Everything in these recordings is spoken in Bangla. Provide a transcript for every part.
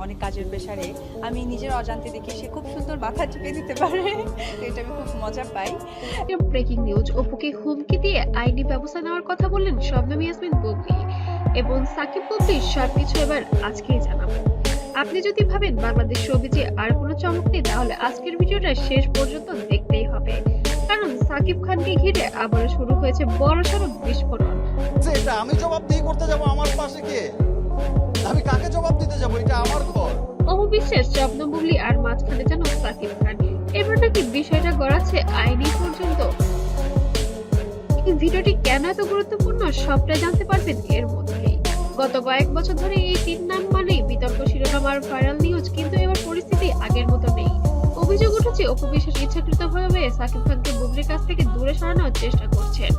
অনেক কাজের প্রেশারে আমি নিজের অজান্তে দেখি সে খুব সুন্দর মাথা টিপে দিতে পারে। তো এটা আমি খুব মজা পাই। ব্রেকিং নিউজ, অপুকে হুমকি দিয়ে আইনি ব্যবস্থা নেওয়ার কথা বললেন শবনম ইয়াসমিন বুবলি এবং সাকিব বুবলির সবকিছু এবার আজকেই জানাবো। আপনি যদি ভাবেন বাংলাদেশ শোবিজে আর কোনো চমক নেই, তাহলে আজকের ভিডিওটা শেষ পর্যন্ত দেখতেই হবে, কারণ সাকিব খানকে ঘিরে আবারও শুরু হয়েছে বড়সড় বিস্ফোরণ। এটা আমি জবাবদিহি করতে যাব? আমার পাশে কে? আমি কাকে জবাব দিতে যাব? এটা আমার ঘর। অপু বিশ্বাস, শবনম বুবলি আর মাঝখানে যেন সাকিব খান। এবার নাকি বিষয়টা গড়াচ্ছে আইনি পর্যন্ত। এই ভিডিওটি কেন এত গুরুত্বপূর্ণ সবটা জানতে পারবেন এর মধ্যেই। গত কয়েক বছর ধরে এই তিন নাম মানেই বিতর্ক, শিরোনাম আর ভাইরাল নিউজ, কিন্তু এবার পরিস্থিতি আগের মতো নেই। অভিযোগ উঠেছে অপু বিশ্বাস ইচ্ছাকৃতভাবে সাকিব খানকে বুবলির কাছ থেকে দূরে সরানোর চেষ্টা করছেন।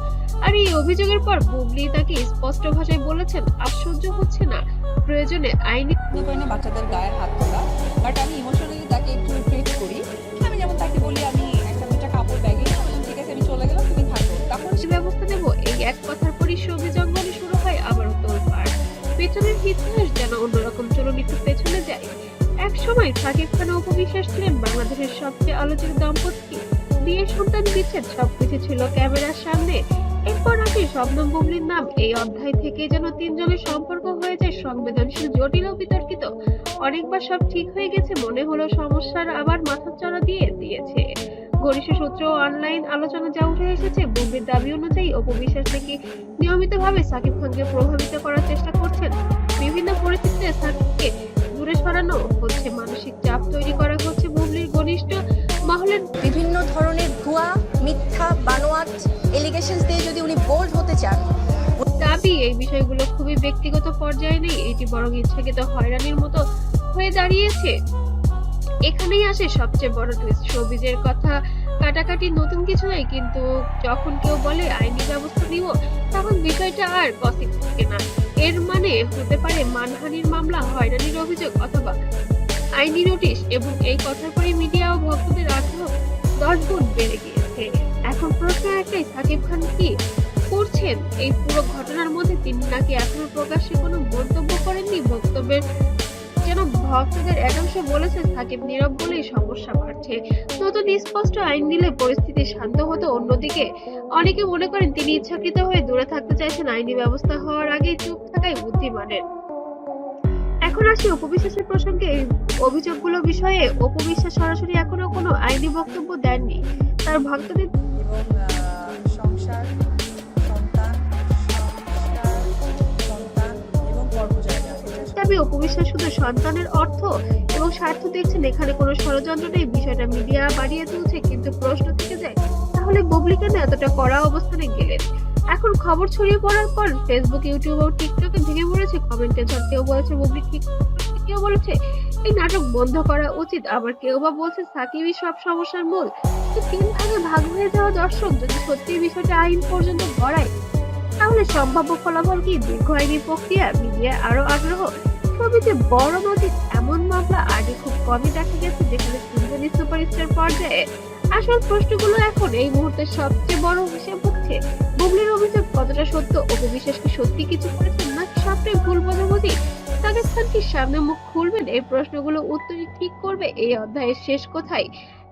আর এই অভিযোগের পর বুবলি তাকে স্পষ্ট ভাষায় বলেছেন আর সহ্য হচ্ছে না, প্রয়োজনে আইনি মনে করি না বাচ্চাদের গায়ে হাত তোলা, বাট আমি ইমোশনালি তাকে একটু ট্রিট করি। আমি যেমন তাকে বলি আমি একটা দুইটা কাপড় ব্যাগে নিয়ে বললাম ঠিক আছে আমি চলে গেলাম, তুমি থাকো। তখন ব্যবস্থা নেব, এই এক কথার পরই সবুজ জঙ্গলে শুরু হয় আবারও তোলপাড়। পেছনের ইতিহাস যেন অন্যরকম চলুন একটু পেছনে যায়। এক সময় সাকিব খান ও অপু বিশ্বাস ছিলেন বাংলাদেশের সবচেয়ে আলোচিত দম্পতি। বিয়ের সন্তান বিচ্ছেদ সবকিছু ছিল ক্যামেরার সামনে। এরপর আসে শবনম বুবলির নাম। এই অধ্যায় থেকে যেন তিনজনের সম্পর্ক হয়ে যায় সংবেদনশীল, জটিল ও বিতর্কিত। অনেকবার সব ঠিক হয়ে গেছে মনে হলো, সমস্যার আবার মাথাচাড়া দিয়ে দিয়েছে ঘনিষ্ঠ সূত্র ও অনলাইন আলোচনা যা উঠে এসেছে। বুবলির দাবি অনুযায়ী অপু বিশ্বাস নাকি নিয়মিতভাবে সাকিব খানকে প্রভাবিত করার চেষ্টা করছেন। বিভিন্ন পরিস্থিতিতে সাকিবকে দূরে সরানো হচ্ছে, মানসিক চাপ তৈরি করা হচ্ছে বুবলির ঘনিষ্ঠ মহলের। বিভিন্ন ধরনের ভুয়া, মিথ্যা, বানোয়াট এলিগেশনস দিয়ে যদি উনি বোল্ড হতে চান। দাবি এই বিষয়গুলো খুবই ব্যক্তিগত পর্যায়ে নেই, এটি বরং ইচ্ছাকৃত হয়রানির মতো হয়ে দাঁড়িয়েছে। এখানেই আসে সবচেয়ে বড় টুইস্ট। শোবিজের কথা কাটাকাটি নতুন কিছু নয়, কিন্তু যখন কেউ বলে আইনি ব্যবস্থা নিব, তখন বিষয়টা আর গসিপ থাকে না। এর মানে হতে পারে মানহানির মামলা, হয়রানির অভিযোগ অথবা আইনি নোটিশ। এবং এই কথার পরে মিডিয়া ও ভক্তদের আগ্রহ 10 গুণ বেড়ে গিয়েছে। এখন প্রশ্ন একটাই, সাকিব খান কি করছেন এই পুরো ঘটনার মধ্যে? তিনি নাকি এখনো প্রকাশ্যে কোনো মন্তব্য করেননি। বক্তব্যের যেন ভক্তদের একাংশ বলেছে সাকিব নীরব বলেই সমস্যা বাড়ছে, নতুন স্পষ্ট আইন দিলে পরিস্থিতি শান্ত হতো। অন্যদিকে অনেকে মনে করেন তিনি ইচ্ছাকৃত হয়ে দূরে থাকতে চাইছেন, আইনি ব্যবস্থা হওয়ার আগেই চুপ থাকাই বুদ্ধিমানের। এখন আসি অপু বিশ্বাসের প্রসঙ্গে। এই অভিযোগগুলো বিষয়ে অপু বিশ্বাস সরাসরি এখনো কোনো আইনি বক্তব্য দেননি। তার ভক্তদের এবং সংসার, সন্তান, সন্তান এবং কর্মজায়গা। দাবি অপু বিশ্বাস শুধু সন্তানের অর্থ এবং স্বার্থ দেখছেন, এখানে কোনো ষড়যন্ত্র নেই। বিষয়টা মিডিয়া বাড়িয়ে তুলছে, কিন্তু প্রশ্ন থেকে যায়, তাহলে বুবলি কেন এতটা কড়া অবস্থানে গেলেন? এখন খবর ছড়িয়ে পড়ার পর ফেসবুক, ইউটিউব ও টিকটকে ভেঙে পড়েছে কমেন্টের ঝড়। কেউ বলেছে বুবলি ঠিক করছে, কেউ বলেছে এই নাটক বন্ধ করা উচিত, আবার কেউ বা বলছে সাকিবই সব সমস্যার মূল। তো তিন ভাগে ভাগ হয়ে যাওয়া দর্শক যদি সত্যি বিষয়টা আইন পর্যন্ত গড়ায়, তাহলে সম্ভাব্য ফলাফল কি? দীর্ঘ আইনি প্রক্রিয়া, মিডিয়া আরো আগ্রহ, ছবিতে বড় নদীর এমন মামলা আগে খুব কমই দেখা গেছে, যেখানে তিনজন সুপারস্টার পর্যায়ে। আসল প্রশ্নগুলো এখন এই মুহূর্তে সবচেয়ে বড় হিসেব হচ্ছে বুবলির অভিযোগ কতটা সত্য, অপু বিশ্বাস কি সত্যি কিছু করেছেন নাকি সবটাই ভুল বোঝাবুঝি। সাকিব খান কি সামনে মুখ খুলবেন? এই প্রশ্নগুলো উত্তরই ঠিক করবে এই অধ্যায়ের শেষ কোথায়।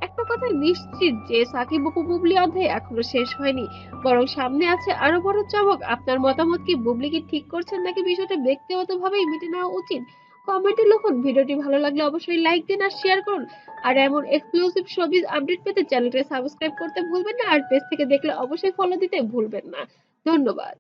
একটা কথা নিশ্চিত যে সাকিব অপু বুবলি অধ্যায় এখনো শেষ হয়নি, বরং সামনে আছে আরো বড় চমক। আপনার মতামত কি? বুবলি কি ঠিক করছেন নাকি বিষয়টা ব্যক্তিগতভাবেই মিটে নেওয়া উচিত? কমেন্টে লিখুন। ভিডিওটি ভালো লাগলে অবশ্যই লাইক দিন আর শেয়ার করুন। আর এমন এক্সক্লুসিভ শোবিজ আপডেট পেতে চ্যানেলটি সাবস্ক্রাইব করতে ভুলবেন না, আর পেজ থেকে দেখলে অবশ্যই ফলো দিতে ভুলবেন না। ধন্যবাদ।